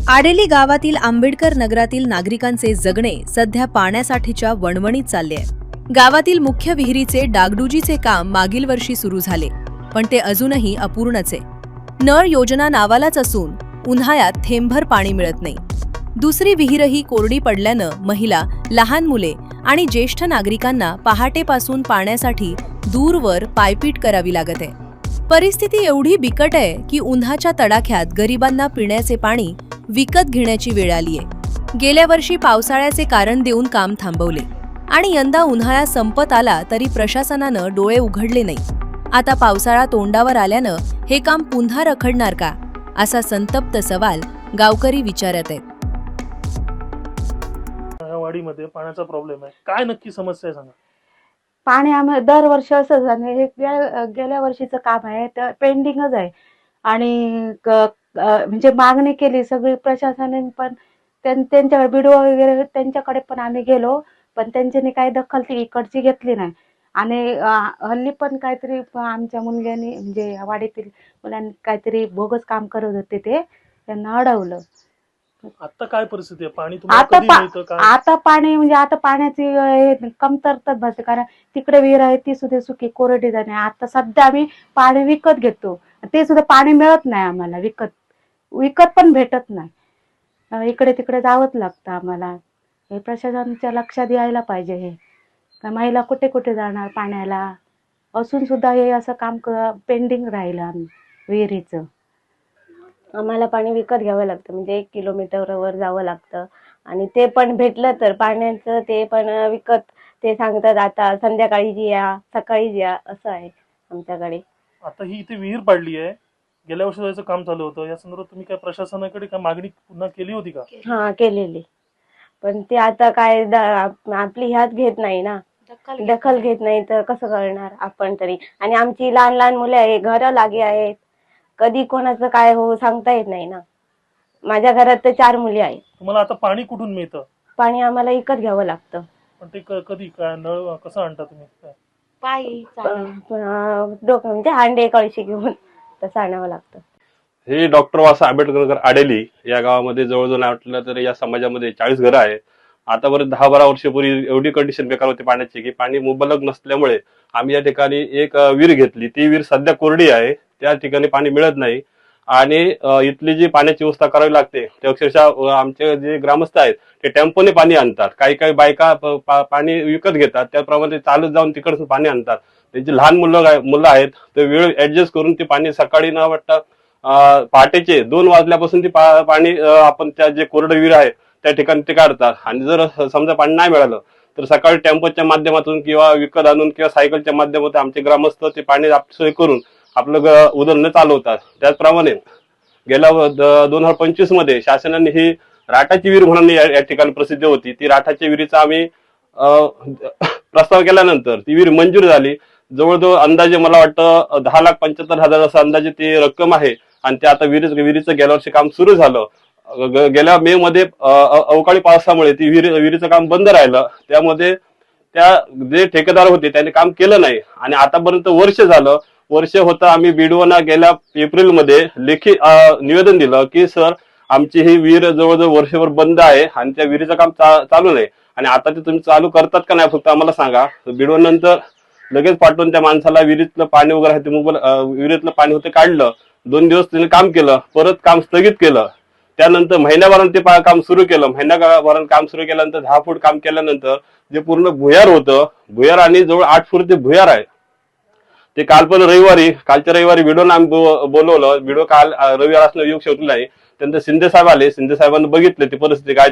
आडेली गावातील आंबेडकर नगरातील नागरिकांचे जगणे सध्या पाण्यासाठीच्या वणवणीत चालले आहे। गावातील मुख्य विहिरीचे डागडुजीचे काम मागील वर्षी सुरू झाले, पण ते अजूनही अपूर्णच आहे। नळ योजना नावालाच असून उन्हाळ्यात थेंबभर पाणी मिळत नाही। दुसरी विहीरही कोरडी पडल्यानं महिला, लहान मुले आणि ज्येष्ठ नागरिकांना पहाटेपासून पाण्यासाठी दूरवर पायपीट करावी लागत आहे। परिस्थिती एवढी बिकट आहे की उन्हाच्या तडाख्यात गरिबांना पिण्याचे पाणी विकत घेण्याची वेळ आली आहे। गेल्या वर्षी पावसाळ्याचे कारण देऊन काम थांबवले आणि यंदा उन्हाळा संपत आला तरी प्रशासनानं डोळे उघडले नाही। आता पावसाळा तोंडावर आल्यानं हे काम पुन्हा रखडणार का, असा संतप्त सवाल गावकरी विचारत आहेत। वाडीमध्ये पाण्याचा प्रॉब्लेम आहे, काय नक्की समस्या आहे सांगा? पाणी आम्ही दरवर्षी असं झालं, हे गेल्या वर्षीचं काम आहे तर पेंडिंगच आहे आणि म्हणजे मागणी केली सगळी प्रशासनाने, पण त्यांच्याकडे बीडीओ वगैरे त्यांच्याकडे पण आम्ही गेलो, पण त्यांच्यानी काही दखल ती इकडची घेतली नाही। आणि हल्ली पण काहीतरी आमच्या मुलग्यांनी म्हणजे वाडीतील मुलांनी काहीतरी बोगस काम करत होते, ते त्यांना अडवलं। आता काय परिस्थिती आहे? पाणी तुम्हाला कधी मिळतं काय? आता पाणी म्हणजे आता पाण्याची कमतरता भासते, कारण तिकडे विहीर आहे ती सुद्धा सुकी कोरडी झाली। आता सध्या आम्ही पाणी विकत घेतो, ते सुद्धा पाणी मिळत नाही आम्हाला, विकत पण भेटत नाही। इकडे तिकडे जावंच लागतं आम्हाला। हे प्रशासनाच्या लक्षात यायला पाहिजे। हे महिला कुठे कुठे जाणार पाण्याला, असून सुद्धा हे असं काम पेंडिंग राहिलं आम्ही विहिरीचं। आम्हाला पाणी विकत घ्यावं लागतं, म्हणजे 1 किलोमीटरवर जावं लागतं आणि ते पण भेटलं तर पाण्याचं ते पण विकत, ते सांगतात आता संध्याकाळी या सकाळी या, असं आहे आमच्याकडे। आता ही इथे विहीर पाडली आहे, गेल्या वर्षी जायचं काम चालू होतं, या संदर्भात तुम्ही काय प्रशासनाकडे काय मागणी पुन्हा केली होती का? हा केलेली, पण ते आता काय आपली ह्यात घेत नाही ना, दखल घेत नाही तर कसं करणार आपण तरी। आणि आमची लहान लहान मुले आहे, घरं लागे आहेत, कधी कोणाचं काय हो सांगता येत नाही ना। माझ्या घरात तर 4 मुली आहेत। तुम्हाला आता पाणी कुठून मिळतं? पाणी आम्हाला विकत घ्यावं लागतं। पण ते कधी काय नळ कसं आणता तुम्ही? पायी डोकं म्हणजे हांडे कळशी घेऊन तसं आणावं लागतं। हे डॉक्टर बाबासाहेब आंबेडकर नगर आडेली या गावामध्ये जवळजवळ वाटलं तर या समाजामध्ये 40 घरं आहेत। आतापर्यंत 10-12 वर्षापूर्वी एवढी कंडिशन बेकार होती पाण्याची की पाणी मुबलक नसल्यामुळे आम्ही या ठिकाणी एक विहीर घेतली। ती विहीर सध्या कोरडी आहे, त्या ठिकाणी पाणी मिळत नाही आणि इथली जी पाण्याची व्यवस्था करावी लागते ते अक्षरशः आमचे जे ग्रामस्थ आहेत ते टेम्पोने पाणी आणतात। काही काही बायका पाणी विकत घेतात, त्याप्रमाणे चालत जाऊन तिकडून पाणी आणतात। त्यांची लहान मुलं आहेत, ते वेळ ऍडजस्ट करून ते पाणी सकाळी न वाटता पहाटेचे 2 वाजल्यापासून ती पाणी आपण त्या जे कोरडं विहीर आहे त्या ठिकाणी ते काढतात। आणि जर समजा पाणी नाही मिळालं तर सकाळी टेम्पोच्या माध्यमातून किंवा विकत आणून किंवा सायकलच्या माध्यमातून आमचे ग्रामस्थ ते पाणी सोय करून आपलं उदरनिर्वाह चालवतात। त्याचप्रमाणे गेल्या 2025 मध्ये शासनाने ही राठाची विहीर म्हणून या ठिकाणी प्रसिद्ध होती, ती राठाच्या विहिरीचा आम्ही प्रस्ताव केल्यानंतर ती विहीर मंजूर झाली। जवळजवळ अंदाजे मला वाटतं 10,75,000 असं अंदाजे ती रक्कम आहे आणि ते आता विहिरीचं गेल्या वर्षी काम सुरू झालं। गेल्या मे मध्ये अवकाळी पावसामुळे ती विहिरीचं काम बंद राहिलं, त्यामध्ये त्या जे ठेकेदार होते त्यांनी काम केलं नाही आणि आतापर्यंत वर्ष होतं। आम्ही बीडीओना गेल्या एप्रिलमध्ये लेखी निवेदन दिलं की सर आमची ही विहीर जवळजवळ वर्षभर बंद आहे आणि त्या विहिरीचं काम चालू नाही आणि आता ते तुम्ही चालू करतात का नाही फक्त आम्हाला सांगा। बीडीओ नंतर लगेच पाठवून त्या माणसाला विहिरीतलं पाणी वगैरे आहे ते विहिरीतलं पाणी होतं काढलं, 2 दिवस त्याने काम केलं, परत काम स्थगित केलं। त्यानंतर महिन्याभरानं ते काम सुरू केलं, महिन्याभरानं काम सुरू केल्यानंतर 10 फूट काम केल्यानंतर जे पूर्ण भुयार होतं, भुयार आणि जवळ 8 फूट ते भुयार आहे, ते कालच्या रविवारी व्हिडिओनं आम्ही बोलवलं। व्हिडिओ काल रविवार असणं योग शेवटलं नाही, त्यानंतर शिंदे साहेब आले, शिंदे साहेबांनी बघितले ती परिस्थिती काय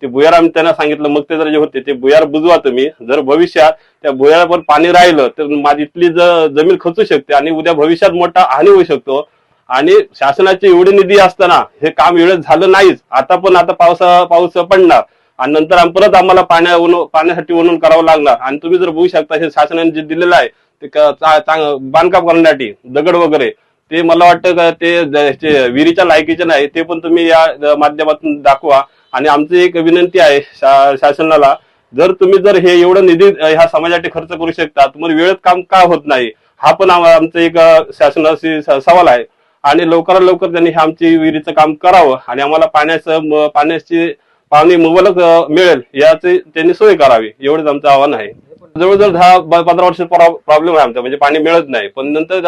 ते भुयार आम्ही त्यांना सांगितलं मग ते जे होते ते भुयार बुजवा तुम्ही, जर भविष्यात त्या भुयारावर पाणी राहिलं तर माझी इथली जमीन खचू शकते आणि उद्या भविष्यात मोठा हानी होऊ शकतो। आणि शासनाची एवढी निधी असताना हे काम वेळेत झालं नाहीच। आता पाऊस पडणार आणि नंतर परत आम्हाला पाण्यासाठी वणून करावं लागणार आणि तुम्ही जर बघू शकता हे शासनाने जे दिलेलं आहे ते बांधकाम करण्यासाठी दगड वगैरे, ते मला वाटतं का ते विहिरीच्या लायकीचे नाही, ते पण तुम्ही या माध्यमातून दाखवा। आणि आमची एक विनंती आहे शासनाला, जर हे एवढं निधी ह्या समाजासाठी खर्च करू शकता, तुम्हाला वेळेत काम का होत नाही हा पण आमचा एक शासनाशी सवाल आहे। आणि लवकरात लवकर त्यांनी हे आमची विहिरीचं काम करावं आणि आम्हाला पाण्याची पाणी मुबलक मिळेल याची त्यांनी सोय करावी, एवढंच आमचं आव्हान आहे. जवळजवळ 10-15 वर्ष प्रॉब्लेम आहे आमचा, म्हणजे पाणी मिळत नाही. पण नंतर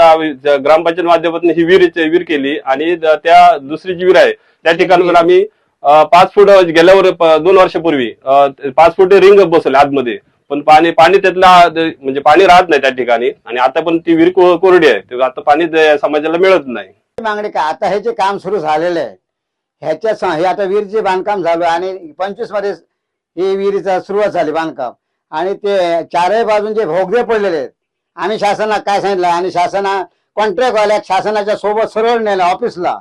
ग्रामपंचायत माध्यमातून ही विहीर केली आणि त्या दुसरी जी विहीर आहे त्या ठिकाणी आम्ही 5 फूट गेल्यावर 2 वर्षापूर्वी 5 फूट रिंग बसवले आतमध्ये, पण पाणी त्यातला म्हणजे पाणी राहत नाही त्या ठिकाणी. आणि आता पण ती विहीर कोरडी आहे, तर आता पाणी समाजाला मिळत नाही. मागणी काय, आता हे जे काम सुरू झालेलं आहे हे आता विहिरीचे बांधकाम झालं आणि 25 मध्ये ही विहिरीचा सुरुवात झाली बांधकाम, आणि ते चारही बाजून जे भोगदे पडलेले आहेत, आम्ही शासनाला काय सांगितलं आणि कॉन्ट्रॅक्ट वाल्या शासनाच्या सोबत सरळ नेलं ऑफिसला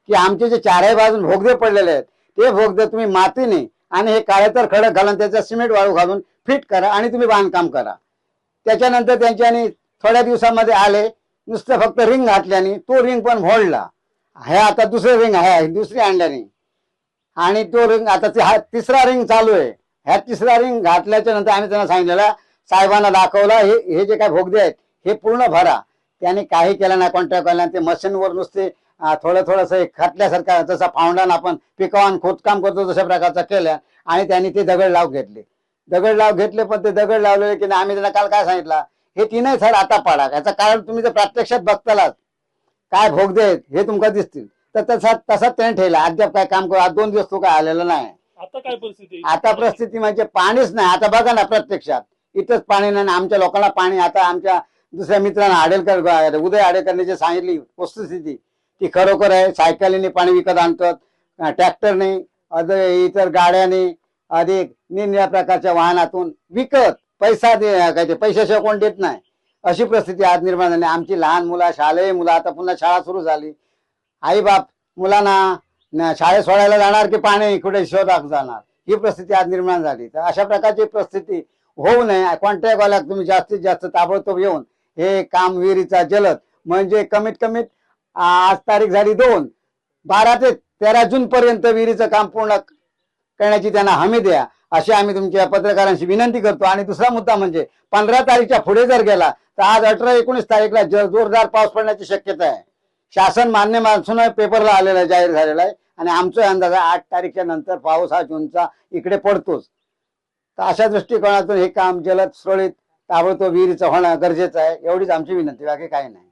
की आमचे जे चारही बाजून भोगदे पडलेले आहेत ते भोगदे तुम्ही मातीने आणि हे काळेतर खडक घालून त्याचा सिमेंट वाळू घालून फिट करा आणि तुम्ही बांधकाम करा. त्याच्यानंतर त्यांच्यानी थोड्या दिवसामध्ये आले, नुसतं फक्त रिंग घातल्याने तो रिंग पण मोडला. हे आता दुसरं रिंग आहे, दुसरी आणल्याने, आणि तो रिंग आता हा तिसरा रिंग चालू आहे. ह्या तिसरा रिंग घातल्याच्या नंतर आम्ही त्यांना सांगितलेलं, साहेबांना दाखवला हे जे काय भोगदे आहेत हे पूर्ण भरा. त्याने काही केलं नाही कॉन्ट्रॅक्ट वाल्याने. ते मशीनवर नुसते थोडंसं खटल्यासारखं, जसं फाउंडन आपण पिकावान खोदकाम करतो तशा प्रकारचा केल्या, आणि त्यांनी ते दगड लाव घेतले. पण ते दगड लावलेले की नाही, आम्ही त्यांना काल काय सांगितलं, हे तीनही थर आता पाडा. याचं कारण तुम्ही जर प्रत्यक्षात बघतालात काय भोगदे आहेत हे तुमका दिसतील, तर तसाच त्याने ठेवला. अद्याप काय काम करू, आज 2 दिवस तो काय आलेला नाही. आता काय परिस्थिती? आता परिस्थिती म्हणजे पाणीच नाही. आता बघा ना, प्रत्यक्षात इथंच पाणी नाही. आमच्या लोकांना पाणी, आता आमच्या दुसऱ्या मित्रांना उदय आडेकरने जे सांगितली वस्तुस्थिती ती खरोखर आहे. सायकलीने पाणी विकत आणतात, ट्रॅक्टरने, इतर गाड्याने, अधिक निरनिराळ्या प्रकारच्या वाहनातून विकत पैशाशिवाय कोण देत नाही, अशी परिस्थिती आज निर्माण झाली. आमची लहान मुलं, शालेय मुलं, आता पुन्हा शाळा सुरू झाली, आई बाप मुलांना शाळेत सोडायला जाणार की पाणी कुठे शोधाक जाणार, ही परिस्थिती आज निर्माण झाली. तर अशा प्रकारची परिस्थिती होऊ नये, कॉन्ट्रॅक्ट वाल्याक तुम्ही जास्तीत जास्त ताबडतोब येऊन हे काम विहिरीचा जलद, म्हणजे कमीत कमीत आज तारीख झाली 2, 12 ते 13 जून पर्यंत विहिरीचं काम पूर्ण करण्याची त्यांना हमी द्या, अशी आम्ही तुमच्या पत्रकारांशी विनंती करतो. आणि दुसरा मुद्दा म्हणजे 15 तारीखच्या पुढे जर गेला तर आज 18-19 तारीखला जोरदार पाऊस पडण्याची शक्यता आहे. शासन मान्य मान्सून पेपरला आलेला आहे, जाहीर झालेला आहे, आणि आमचा अंदाज 8 तारीखच्या नंतर पाऊस हा जूनचा इकडे पडतोच. तर अशा दृष्टिकोनातून हे काम जलद सुरळीत ताबडतोब विहिरीचं होणं गरजेचं आहे, एवढीच आमची विनंती, बाकी काही नाही.